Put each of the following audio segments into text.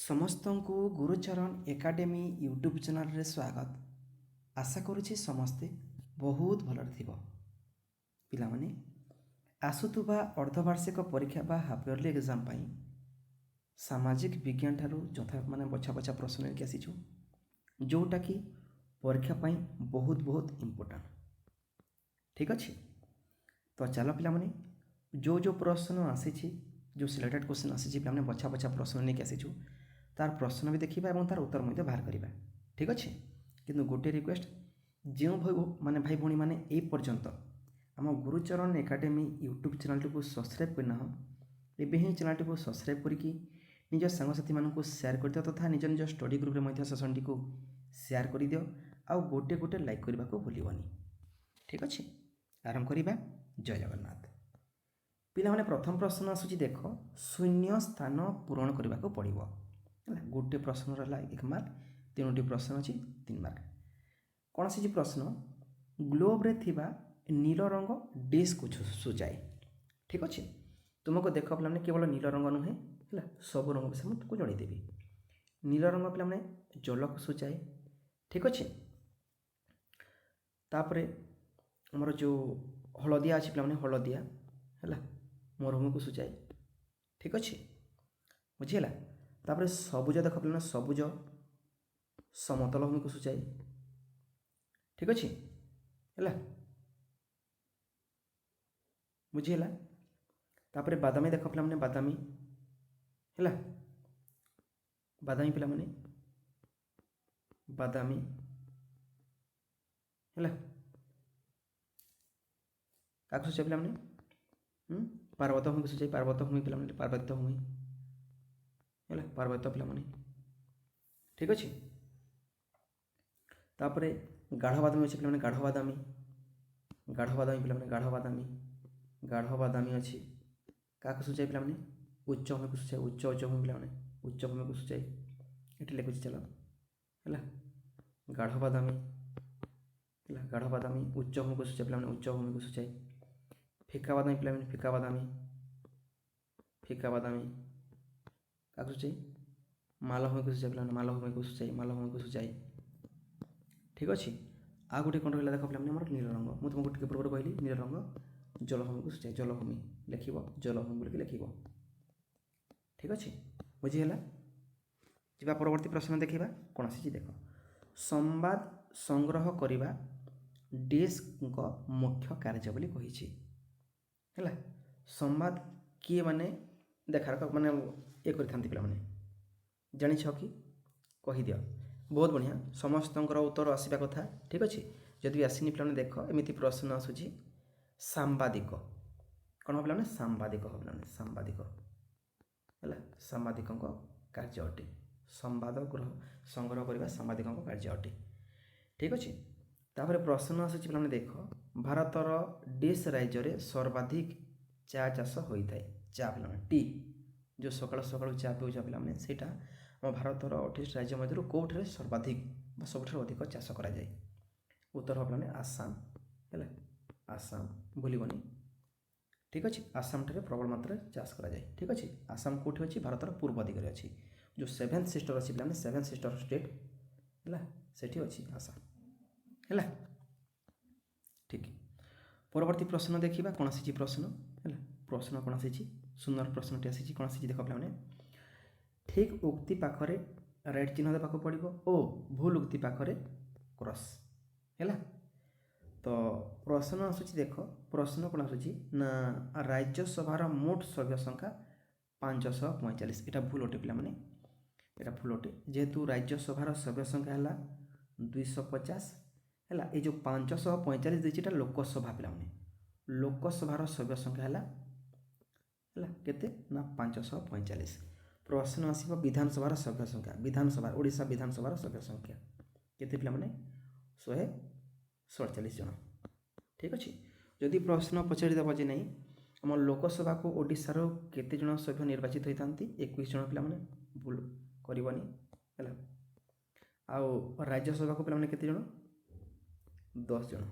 ସମସ୍ତଙ୍କୁ Gurucharan academy YouTube ଚ୍ୟାନେଲରେ ସ୍ୱାଗତ। ଆଶା କରୁଛି ସମସ୍ତେ ବହୁତ ଭଲରେ ଥିବ। ପିଲାମାନେ ଆସୁଥିବା ଅର୍ଦ୍ଧବାର୍ଷିକ ପରୀକ୍ଷା ବା ହାଫ୍ ଇୟରଲି ଏକ୍ଜାମ୍ ପାଇଁ ସାମାଜିକ ବିଜ୍ଞାନ ଠାରୁ ବଛା ବଛା ପ୍ରଶ୍ନ ନେଇକି ଆସିଛୁ, ଯେଉଁଟାକି ପରୀକ୍ଷା ପାଇଁ ବହୁତ ଇମ୍ପୋର୍ଟାଣ୍ଟ। ଠିକ୍ ଅଛି, ତ ଚାଲ ପିଲାମାନେ ଯେଉଁ ପ୍ରଶ୍ନ ଆସିଛି, ଯେଉଁ ସିଲେକ୍ଟେଡ୍ କ୍ୱେଶ୍ଚନ୍ ଆସିଛି, ପିଲାମାନେ ବଛା ବଛା ପ୍ରଶ୍ନ ନେଇକି ଆସିଛୁ, तार प्रश्न भी देखा और तार उत्तर बाहर करवा। ठीक अच्छे, किंतु गोटे रिक्वेस्ट, जो माने भाई भौणी मैंने पर्यंत आम गुरुचरण एकाडेमी यूट्यूब चैनल टी सब्सक्राइब करना एवं ही चैनल टी सब्सक्राइब करके निज सांगसाथी मानक शेयर कर दियो तथा निज निज स्टडी ग्रुप में सेसन टी शेयर कर दियो आउ गोटे गोटे लाइक करने को भूलनी। ठीक अच्छे, आरंभ करवा। जय जगन्नाथ। पिला माने प्रथम प्रश्न आसूची, देख शून्य स्थान पूरण करने को पड़ो। गोटे प्रश्न रहा 1 मार्क, 3टी प्रश्न अच्छी 3 मार्क। कौन सी प्रश्न, ग्लोब रे थिबा नील रंग डिस्क को सूचाए। ठीक अच्छे, तुमको देख पे केवल नील रंग नुहे है सब रंग विषय मुझे तुमको जनईदेवी। नील रंग पे जल को सूचाए। ठीक अच्छे, तापर आमर जो हलदिया अच्छी पे हलदिया है मरुभूमि को सूचाए। ठीक अच्छे, बुझीगला। तापर सबुज देख पे सबुज समतल भूमि को सूचाए। ठीक अच्छे है, बुझीगला। तापर बादामी देख पे बादामी है, बादामी पे बादामी है क्या सूचाए पे पार्वत भूमि को सूचाए। पार्वत भूमि पे पार्वत्य भूमि है पार्वत्य पे। ठीक अच्छे, तापर गाढ़ बादामी अच्छे पे गाढ़ बादामी, गाढ़ बादामी पे गाढ़ बादामी अच्छी क्या सूचाए पे उच्च भूमि को सूचाए। उच्च भूमि पे उच्च भूमि को सूचाए। ये लिखुच चल है गाढ़ बादामी है, गाढ़ बादामी उच्च भूमि को सूचाए पे उच्च भूमि को सूचाए। फिका बादामी पे फिका बादामी, फिका बादामी क्या सूचाए मालभूमि को सूचाए पे मालभूमि को सूचाए। मालभूमि को सूचाए। ठीक अच्छे, आ गोटे कौन रहा देख पे नील रंग, मुझे तुमको टे पूर्व कहली नील रंग जलभूमि को सूचाए। जलभूमि लिख जलभूमि बोलिक लिख। ठीक अच्छे, बुझीगला। जा परवर्ती प्रश्न देखा कौन आसी देख, संवाद संग्रह करने डेस्क मुख्य कार्यावली कही है। संवाद किए माने देखा माने ये करते पे जानी कि कहीदि। बहुत बढ़िया, समस्त उत्तर आसवा कथा। ठीक अच्छे, जदि आसनी पे देख एमती प्रश्न आसूँ सांबादिक कौन हो पे सांबादिक हो पे सांबादिक है सांबादिक कार्य अटे। संवाद संग्रह करने सांबादिक कार्य अटे। ठीक अच्छे, तापर प्रश्न आसूँ पे देख भारतर डिश राज्य सर्वाधिक चा चाष होता है। चा पे टी जो सकाल सकाल चा पीछा पे सेटा आम भारतर 28 राज्य मध्य कौटे सर्वाधिक सब अधिक चाष कराए। उत्तर हो पे आसाम है, आसाम भूलनी। ठीक अच्छे, आसाम ठारे प्रबल मात्रा चाष कराए। ठीक अच्छे, आसाम कौटी अच्छी भारतर पूर्व दिगरे अच्छी, जो 7 सिस्टर अच्छी पे 7 सिस्टर स्टेट है सेठी अच्छी आसाम है। ठीक, परवर्ती प्रश्न देखा कौन आसी प्रश्न है। प्रश्न कौन आसी सुंदर प्रश्नटी आसी कौन आसी देख पे ठीक उक्ति पाखरे राइट चिन्ह देवाक पड़ो और भूल उक्ति पाखरे क्रॉस है। तो प्रश्न आसूँ देख प्रश्न कौन आसूँ ना राज्यसभार मोट सभ्य संख्या 545। यहाँ भूल अटे पे यहाँ भूल अटे, जेहेतु राज्यसभार सभ्य संख्या है 250 है। ये जो 545 देती है लोकसभा पे लोकसभार सभ्य संख्या है केते ना 545। प्रश्न आसो विधानसभार सभ्य संख्या, विधानसभा ओडिशा विधानसभार सभ्य संख्या केते पे 147 जन। ठीक अच्छे, जदि प्रश्न पचारि देव जे नहीं आम लोकसभा को ओडिशार केते जन सभ्य निर्वाचित होता 21 जन पे भूल करनी है। आउ राज्यसभा को पे केते जन 10 जन,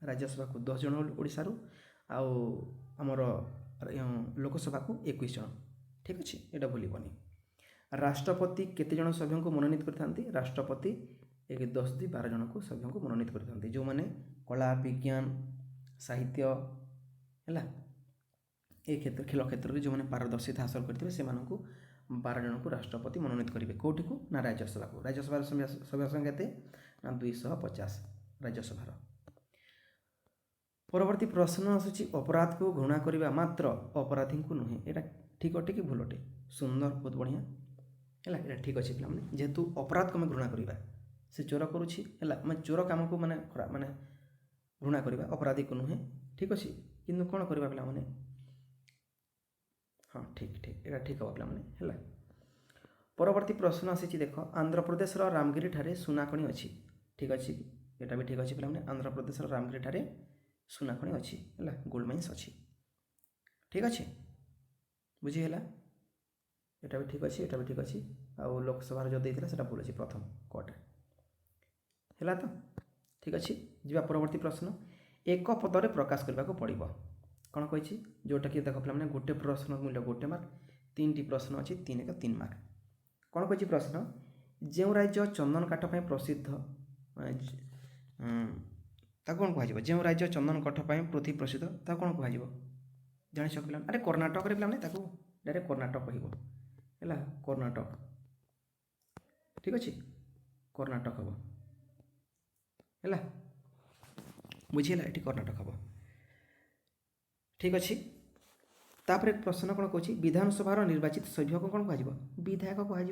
राज्यसभा को 10 जन ओडिशारू आउ आमर लोकसभा को 21 जन। ठीक अच्छे, यहाँ भूलनी। राष्ट्रपति केते जन सभ्यों को मनोनीत करथांती राष्ट्रपति 1 10 2 12 जन को सभ्यों को मनोनीत करथांती जो माने कला विज्ञान साहित्य हैला ए क्षेत्र खेल क्षेत्र में जो मैंने पारदर्शिता हासिल करते से 12 जन को राष्ट्रपति मनोनीत करेंगे कौटी को ना राज्यसभा को राज्यसभा सभ्य संख्या के ना 250 राज्यसभा परवर्ती प्रश्न आसूची अपराध को घृणा करने मात्र अपराधी को नुहे यहाँ ठीक अटे कि भूल अटे सुंदर बहुत बढ़िया है यहाँ ठीक अच्छे पे जेहेतु अपराध को घृणा करवा से चोर करुच्छी है चोर कम को माने माने घृणा करवा अपराधी को नुहे ठीक अच्छे कि कौन करवा पे हाँ ठीक ठीक यहाँ ठीक हम पे है परवर्ती प्रश्न आसी देख आंध्र प्रदेश रामगिरी ठारे सुनाखणी अच्छी ठीक अच्छे यहाँ भी ठीक अच्छे पे आंध्र प्रदेश रामगिरी ठारे सुनाखणी अच्छी है गोल्ड माइन्स अच्छी ठीक अच्छे बुझीगला यहाँ भी ठीक अच्छे यहाँ भी ठीक अच्छे आउ लोकसभा जो देता है भूल अच्छे प्रथम कटे है तो ठीक अच्छे जी परवर्ती प्रश्न एक पदरे प्रकाश करने को पड़ो कौन कही जोटा कि देख पे गोटे प्रश्न मूल्य गोटे मार्क 3टी प्रश्न अच्छी 3 1 3 मार्क कौन कही प्रश्न जो राज्य चंदन काठ पर प्रसिद्ध कौन कह जो राज्य चंदन काठ पर पृथ्वी प्रसिद्ध कौन कह जान पे अरे कर्णाटक पे डायरेक्ट कर्णाटक कह कर्णाटक ठीक अच्छे कर्णाटक हम है बुझीगला ये कर्णाटक हम ठीक अच्छे तापर प्रश्न कौन कह विधानसभा निर्वाचित सभ्य को कौन कह विधायक कह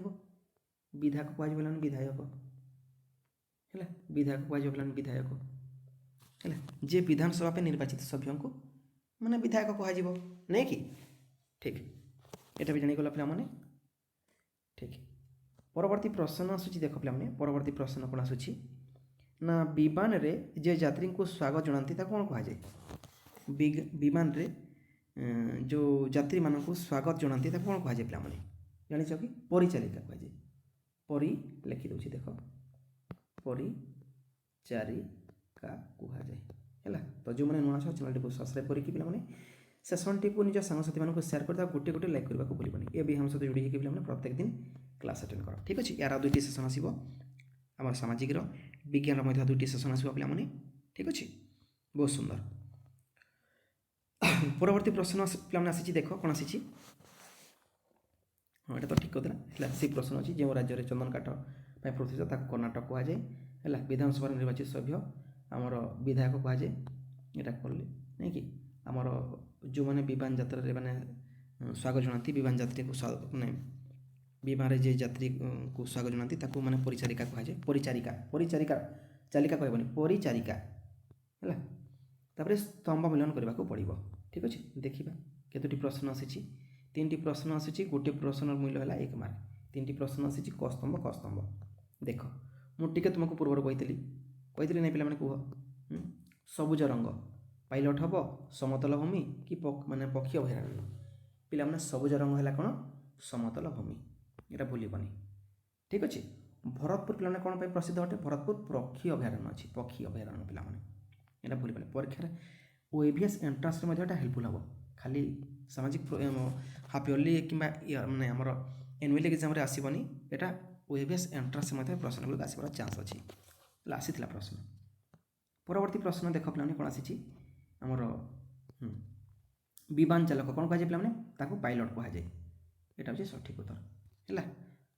विधायक कह विधायक है विधायक कह विधायक है जे विधानसभा पे निर्वाचित सभ्यों को माने विधायक कह नहीं कि ठीक ये भी जानीगला पे ठीक परवर्ती प्रश्न आसूँ देख पे परवर्ती प्रश्न कौन आसूँ ना विमान रे जे यात्री को स्वागत जनाती कौन कह जाए विमान रे जो यात्री मान को स्वागत जनाती कौन कह जाए पे जान कि परिचारिका कह जाए परि लिखि दूसरी देख परिचारिका कह जाए है तो जो मैंने नुआ चैनल को सब्सक्राइब करके पे सेसन टी को निज सांगसाथी मानक सेयार कर गोटे गोटे लाइक करने को भूलनी ए भी हम सहित जोड़ी होकर पे प्रत्येक दिन क्लास अटेंड कर ठीक अच्छे यार 2टी सेसन आसो आम सामाजिक विज्ञान 2टी सेसन आसो पे ठीक अच्छे बहुत सुंदर परवर्ती प्रश्न पे आसी देख कौन आसी हाँ ये तो ठीक कथा है सी प्रश्न अच्छी जो राज्य में चंदन काठ प्रसिद्ध कर्णाटक कह जाए है विधानसभा निर्वाचित सभ्य आमर विधायक कह जाए यहाँ कले नहीं कि आमर जो मैंने विमान यात्रा मैंने स्वागत जनाती विमान यात्री को मैंने विमान जे यात्री को स्वागत जनाती मैंने परिचारिका कह जाए परिचारिका परिचारिका चालिका कहबनी परिचारिका है तापर स्तंभ मिलन करने को पड़ो ठीक अच्छे देखा कतोटी प्रश्न आसी 3टी प्रश्न आसी गोटे प्रश्न मूल्य है 1 मार्क 3टी प्रश्न आसी कस्तंभ देख मुझे तुमको पूर्व कही नहीं पे कह सबुज रंग पाइलट हम समतल भूमि कि माने पक्षी अभयारण्य पे सबुज रंग है कौन समतल भूमि यहाँ भूलनी ठीक अच्छे भरतपुर पे कौन प्रसिद्ध अटे भरतपुर पक्षी अभयारण्य अच्छी पक्षी अभयारण्य पे यहाँ भूल पाने परीक्षा ओएवीएस एंट्रांस हेल्पफुल हम खाली सामाजिक हाफ इयरली कि मैंने आमर एनुअल एग्जाम आसबनी यहाँ ओएवीएस एंट्रांस प्रश्न गुलो आसबार चान्स अच्छी आसी प्रश्न परवर्ती प्रश्न देख पे कौन आसी आमर विमान चालक कौन कह पे पाइलट कह जाए यहाँ हूँ सठिक उत्तर है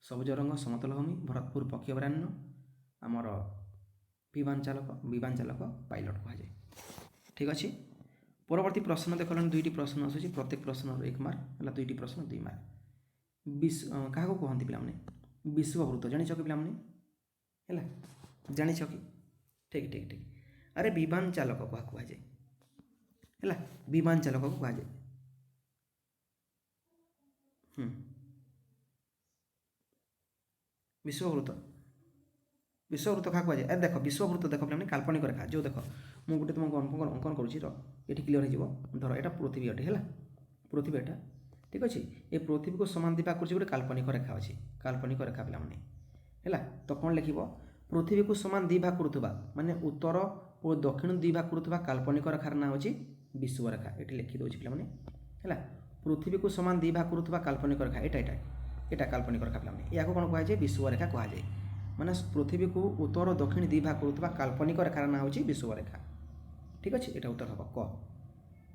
सबुज रंग समतल भूमि भरतपुर पक्षी अभयारण्य आमर विमान चालक पाइलट कह जाए ठीक अच्छे परवर्ती प्रश्न देख 2टी प्रश्न आसूँ प्रत्येक प्रश्न 1 मार्क है 2टी प्रश्न 2 मार्क क्या कहते पे विश्ववृत्त जान कि पे है जान कि ठीक ठीक ठीक अरे विमान चालक क्या कह जाए है विमान चालक को कह जाए विश्ववृत्त विश्ववृत्त क्या कह जाए देख विश्ववृत्त देख पे काल्पनिक रेखा जो देख मुझे गोटे तुमको अंकन करुँची ये क्लीयर हो धर यहाँ पृथ्वी अटे है पृथ्वी एटा ठीक अच्छे ये पृथ्वी को समान दिवा कर गोटे काल्पनिक रेखा अच्छी काल्पनिक रेखा पे है तो कौन लिख पृथ्वी को समान 2 भाग करुवा माने उत्तर और दक्षिण 2 भाग करुवा काल्पनिक रेखार ना हो विश्वरेखा ये लिखिदे पे है पृथ्वी को समान 2 भाग करुवा काल्पनिक रेखा यहाँ এটা কাল্পনিক রেখা পিলাମାନେ ইয়াକୁ କ'ଣ କୁହାଯାଏ ବିଷୁବରେଖା କୁହାଯାଏ ମାନେ ପୃଥିବୀକୁ ଉତ୍ତର ଓ ଦକ୍ଷିଣ ଦୁଇ ଭାଗ କରୁଥିବା କାଲ୍ପନିକ ରେଖାର ନାଁ ହେଉଛି ବିଷୁବରେଖା ଠିକ୍ ଅଛି ଏଇଟା ଉତ୍ତର ହେବ କ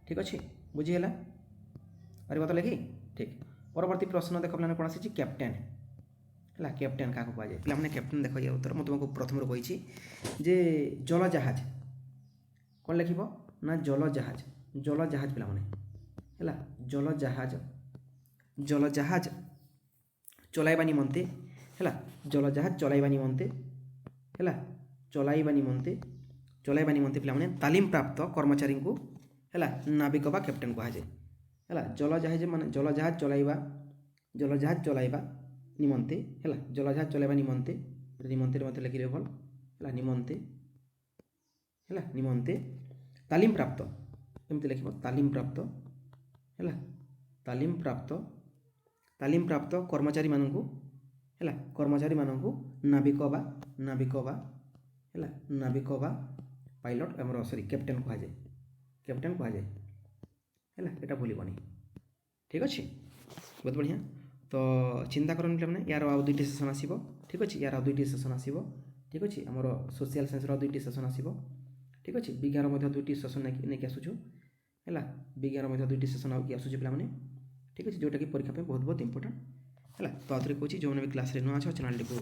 ଠିକ୍ ଅଛି ବୁଝିହେଲା ପାରିବ ତ ଲେଖି ଠିକ୍ ପରବର୍ତ୍ତୀ ପ୍ରଶ୍ନ ଦେଖ ପିଲାମାନେ କ'ଣ ଆସିଛି କ୍ୟାପ୍ଟେନ୍ ହେଲା କ୍ୟାପ୍ଟେନ୍ କାହାକୁ କୁହାଯାଏ ପିଲାମାନେ କ୍ୟାପ୍ଟେନ୍ ଦେଖ ଇଏ ଉତ୍ତର ମୁଁ ତୁମକୁ ପ୍ରଥମରୁ କହିଛି ଯେ ଜଳଜାହାଜ କ'ଣ ଲେଖିବ ନା ଜଳଜାହାଜ ପିଲାମାନେ ହେଲା ଜଳଜାହାଜ ଚଲାଇବା ନିମନ୍ତେ ହେଲା ଜଳଜାହାଜ ଚଲାଇବା ନିମନ୍ତେ ପିଲାମାନେ ତାଲିମ ପ୍ରାପ୍ତ କର୍ମଚାରୀଙ୍କୁ ହେଲା ନାବିକ ବା କ୍ୟାପ୍ଟେନ୍ କୁହାଯାଏ ହେଲା ଜଳଜାହାଜ ଚଲାଇବା ନିମନ୍ତେ ହେଲା ଜଳଜାହାଜ ଚଲାଇବା ନିମନ୍ତେ ମଧ୍ୟ ଲେଖିଲେ ଭଲ ହେଲା ନିମନ୍ତେ ତାଲିମ ପ୍ରାପ୍ତ ଏମିତି ଲେଖିବ ତାଲିମ ପ୍ରାପ୍ତ କର୍ମଚାରୀମାନଙ୍କୁ ହେଲା ନାବିକ ବା ପାଇଲଟ ଆମର କ୍ୟାପ୍ଟେନ୍ କୁହାଯାଏ ହେଲା এটা ভুলিবনি ঠিক ଅଛି ବହୁତ ବଢ଼ିଆ ତ ଚିନ୍ତା କରନି ପିଲାମାନେ ୟାର ଆଉ ଦୁଇଟି ସେସନ୍ ଆସିବ ଠିକ୍ ଅଛି ଠିକ୍ ଅଛି ଆମର ସୋସିଆଲ ସାଇନ୍ସର ଦୁଇଟି ସେସନ୍ ଆସିବ ଠିକ୍ ଅଛି ବିଜ୍ଞାନ ମଧ୍ୟ ଦୁଇଟି ସେସନ୍ ନେଇକି ଆସୁଛୁ ହେଲା ବିଜ୍ଞାନ ମଧ୍ୟ ଦୁଇଟି ସେସନ୍ ଆଉ ଆସୁଛି ପିଲାମାନେ ଠିକ୍ ଅଛି ଯେଉଁଟାକି ପରୀକ୍ଷା ପାଇଁ ବହୁତ ଇମ୍ପୋର୍ଟାଣ୍ଟ ହେଲା ତ ଆଉଥରେ କହୁଛି ଯେଉଁମାନେ ବି କ୍ଲାସ୍ରେ ନୂଆ ଅଛ ଚ୍ୟାନେଲ୍ଟିକୁ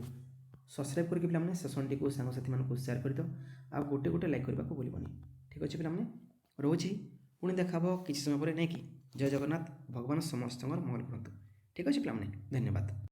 ସବସ୍କ୍ରାଇବ୍ କରିକି ପିଲାମାନେ ସେସନ୍ଟିକୁ ସାଙ୍ଗସାଥିମାନଙ୍କୁ ସେୟାର କରିଦିଅ ଆଉ ଗୋଟେ ଲାଇକ୍ କରିବାକୁ ଭୁଲିବନି ଠିକ୍ ଅଛି ପିଲାମାନେ ରହୁଛି ପୁଣି ଦେଖା ହେବ କିଛି ସମୟ ପରେ ନାଇଁ କି ଜୟ ଜଗନ୍ନାଥ ଭଗବାନ ସମସ୍ତଙ୍କର ମଙ୍ଗଳ କରନ୍ତୁ ଠିକ୍ ଅଛି ପିଲାମାନେ ଧନ୍ୟବାଦ।